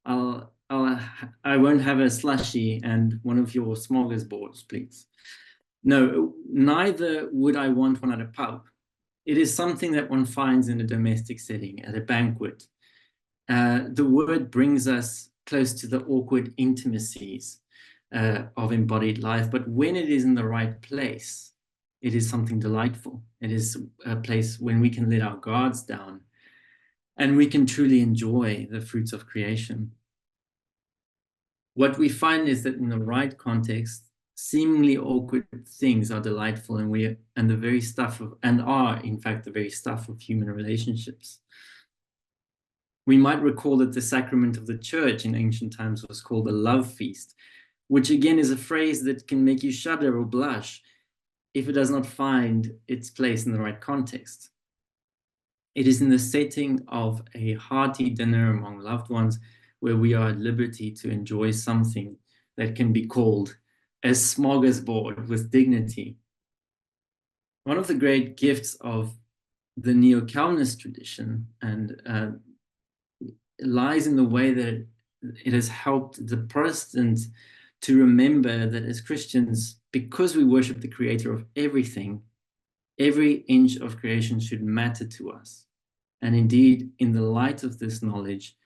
I won't have a slushie and one of your smorgasbords, please. No, neither would I want one at a pub. It is something that one finds in a domestic setting, at a banquet. The word brings us close to the awkward intimacies of embodied life, but when it is in the right place, it is something delightful. It is a place when we can let our guards down and we can truly enjoy the fruits of creation. What we find is that in the right context, seemingly awkward things are delightful, and are in fact the very stuff of human relationships. We might recall that the sacrament of the church in ancient times was called a love feast, which again is a phrase that can make you shudder or blush if it does not find its place in the right context. It is in the setting of a hearty dinner among loved ones where we are at liberty to enjoy something that can be called a smorgasbord with dignity. One of the great gifts of the Neo-Calvinist tradition and lies in the way that it has helped the Protestants to remember that as Christians, because we worship the creator of everything, every inch of creation should matter to us. And indeed, in the light of this knowledge,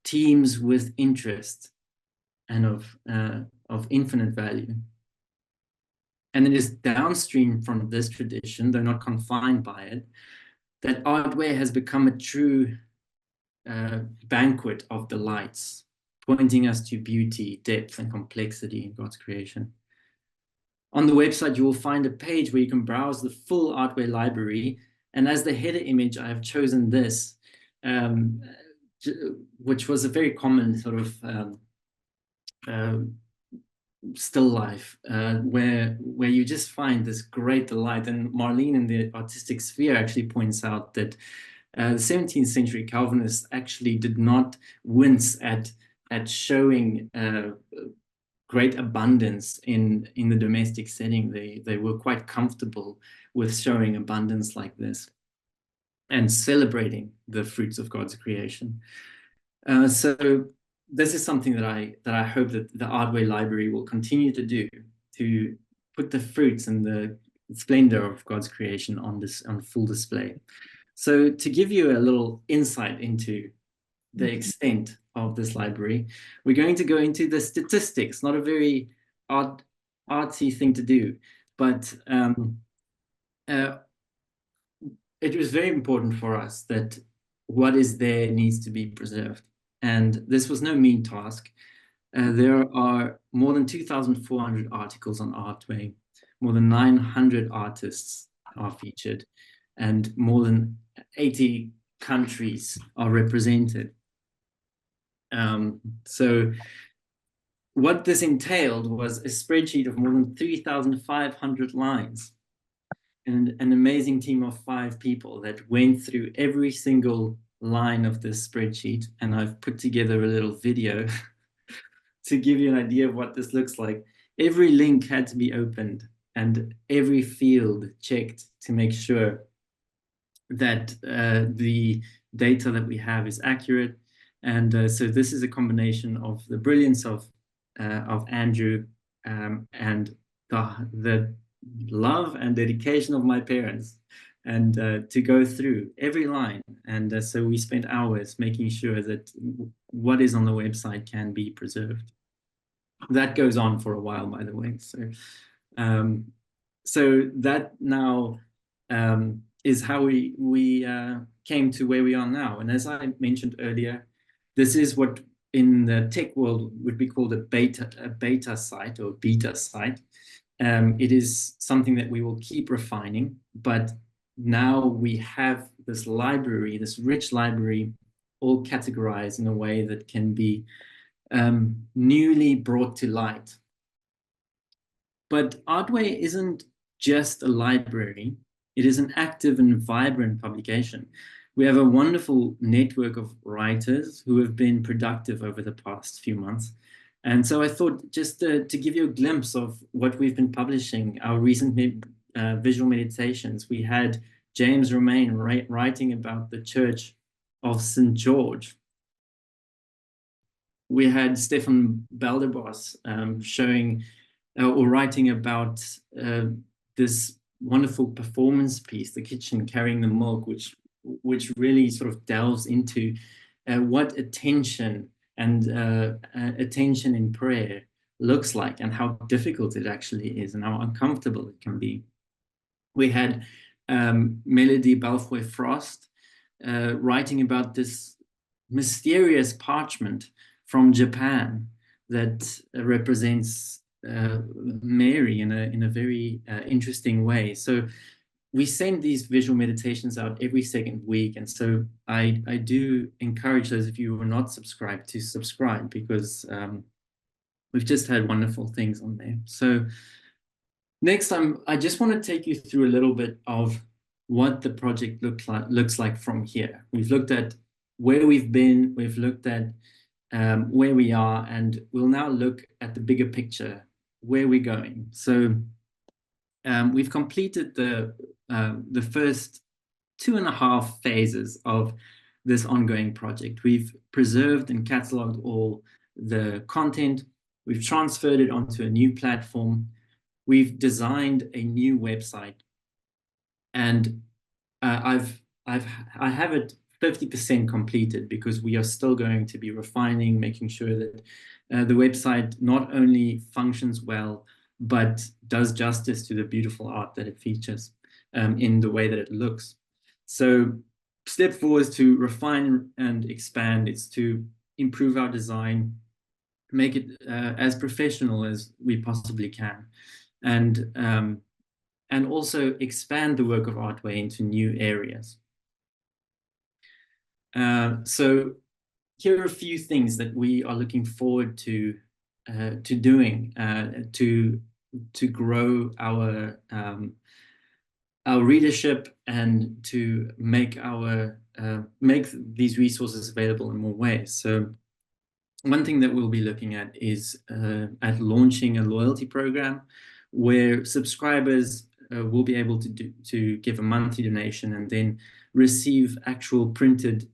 teems with interest and of infinite value. And it is downstream from this tradition, though not confined by it, that ArtWay has become a true banquet of delights, pointing us to beauty, depth, and complexity in God's creation. On the website, you will find a page where you can browse the full ArtWay library. And as the header image, I have chosen this, which was a very common sort of still life, where you just find this great delight. And Marleen in the artistic sphere actually points out that the 17th century Calvinists actually did not wince at showing great abundance in the domestic setting. They were quite comfortable with showing abundance like this and celebrating the fruits of God's creation. So this is something that I hope that the ArtWay Library will continue to do, to put the fruits and the splendor of God's creation on full display. So to give you a little insight into the extent of this library, we're going to go into the statistics. Not a very artsy thing to do, but it was very important for us that what is there needs to be preserved. And this was no mean task. There are more than 2,400 articles on ArtWay, more than 900 artists are featured, and more than 80 countries are represented. So what this entailed was a spreadsheet of more than 3,500 lines, and an amazing team of 5 people that went through every single line of this spreadsheet. And I've put together a little video to give you an idea of what this looks like. Every link had to be opened and every field checked to make sure that the data that we have is accurate. And so this is a combination of the brilliance of Andrew and the love and dedication of my parents, and to go through every line. And so we spent hours making sure that what is on the website can be preserved. That goes on for a while, by the way. So that now is how we came to where we are now. And as I mentioned earlier, this is what in the tech world would be called a beta site or beta site. It is something that we will keep refining, but now we have this library, this rich library, all categorized in a way that can be newly brought to light. But ArtWay isn't just a library. It is an active and vibrant publication. We have a wonderful network of writers who have been productive over the past few months. And so I thought just to give you a glimpse of what we've been publishing, our recent visual meditations. We had James Romain writing about the Church of St. George. We had Stefan Belderbos showing or writing about this wonderful performance piece, The Kitchen Carrying the Milk, which really sort of delves into what attention and attention in prayer looks like, and how difficult it actually is, and how uncomfortable it can be. We had Melody Balfoy Frost writing about this mysterious parchment from Japan that represents Mary in a very interesting way. So we send these visual meditations out every second week. And so I do encourage those of you who are not subscribed to subscribe, because we've just had wonderful things on there. So next time, I just want to take you through a little bit of what the project looks like from here. We've looked at where we've been, we've looked at where we are, and we'll now look at the bigger picture, where we're going. So we've completed the first 2.5 phases of this ongoing project. We've preserved and cataloged all the content. We've transferred it onto a new platform. We've designed a new website, and I have it 50% completed, because we are still going to be refining, making sure that the website not only functions well, but does justice to the beautiful art that it features in the way that it looks. So step 4 is to refine and expand. It's to improve our design, make it as professional as we possibly can, and also expand the work of ArtWay into new areas. So here are a few things that we are looking forward to doing to grow our readership and to make these resources available in more ways. So one thing that we'll be looking at is at launching a loyalty program where subscribers will be able to give a monthly donation and then receive actual printed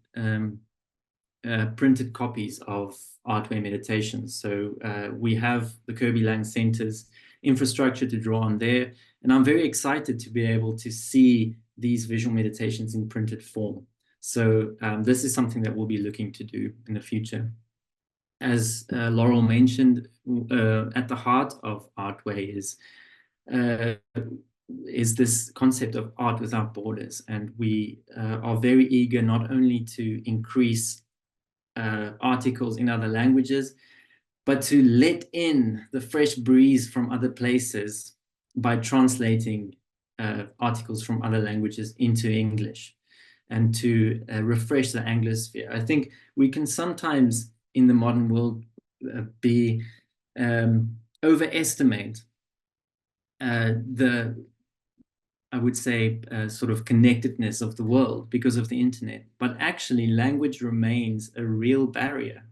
copies of ArtWay meditations. So we have the Kirby Lang Center's infrastructure to draw on there, and I'm very excited to be able to see these visual meditations in printed form. So this is something that we'll be looking to do in the future. As Laurel mentioned, at the heart of ArtWay is this concept of art without borders, and we are very eager not only to increase articles in other languages, but to let in the fresh breeze from other places by translating articles from other languages into English, and to refresh the Anglosphere. I think we can sometimes in the modern world overestimate I would say, sort of connectedness of the world because of the internet. But actually, language remains a real barrier.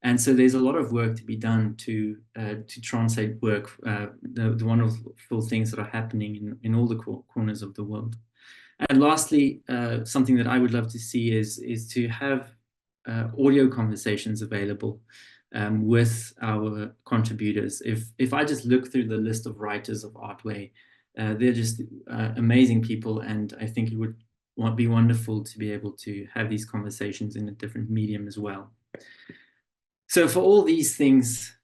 And so there's a lot of work to be done to translate work, the wonderful things that are happening in all the corners of the world. And lastly, something that I would love to see is to have audio conversations available with our contributors. If I just look through the list of writers of ArtWay, they're just amazing people, and I think it would be wonderful to be able to have these conversations in a different medium as well. So for all these things,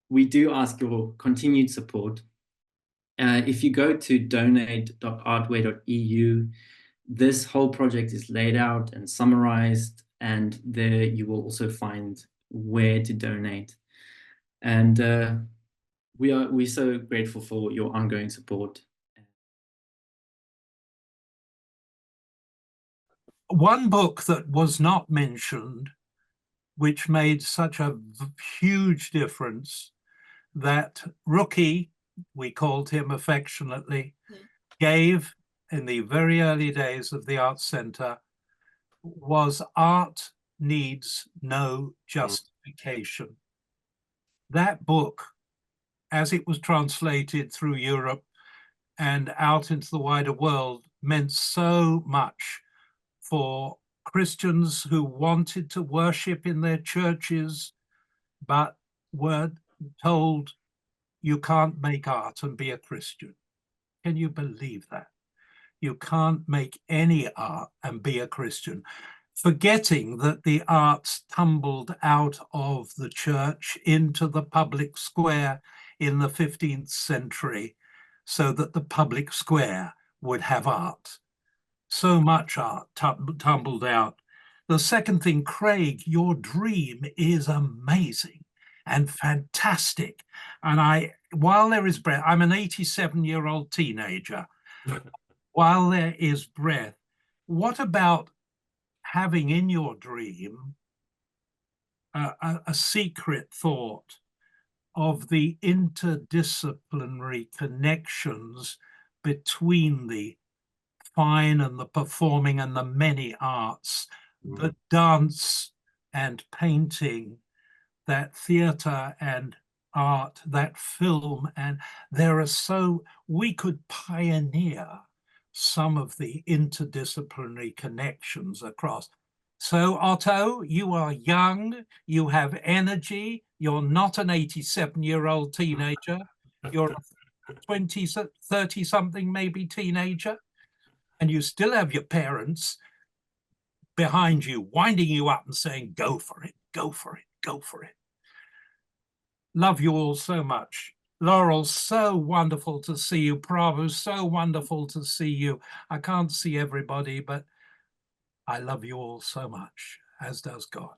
we do ask your continued support. If you go to donate.artway.eu, this whole project is laid out and summarized, and there you will also find where to donate. And we're so grateful for your ongoing support. One book that was not mentioned, which made such a huge difference, that Rookie, we called him affectionately, gave in the very early days of the Arts Centre, was Art Needs No Justification. That book, as it was translated through Europe and out into the wider world, meant so much for Christians who wanted to worship in their churches, but were told you can't make art and be a Christian. Can you believe that? You can't make any art and be a Christian, forgetting that the arts tumbled out of the church into the public square in the 15th century, so that the public square would have art. So much art tumbled out. The second thing, Craig, your dream is amazing and fantastic. And while there is breath, I'm an 87-year-old teenager. While there is breath, what about having in your dream a secret thought of the interdisciplinary connections between the fine and the performing and the many arts, the dance and painting, that theatre and art, that film, and we could pioneer some of the interdisciplinary connections across. So Otto, you are young, you have energy, you're not an 87-year-old teenager, you're a 20, 30-something maybe teenager, and you still have your parents. behind you, winding you up and saying, go for it, go for it, go for it. Love you all so much. Laurel, so wonderful to see you. Prabhu, so wonderful to see you. I can't see everybody, but I love you all so much, as does God.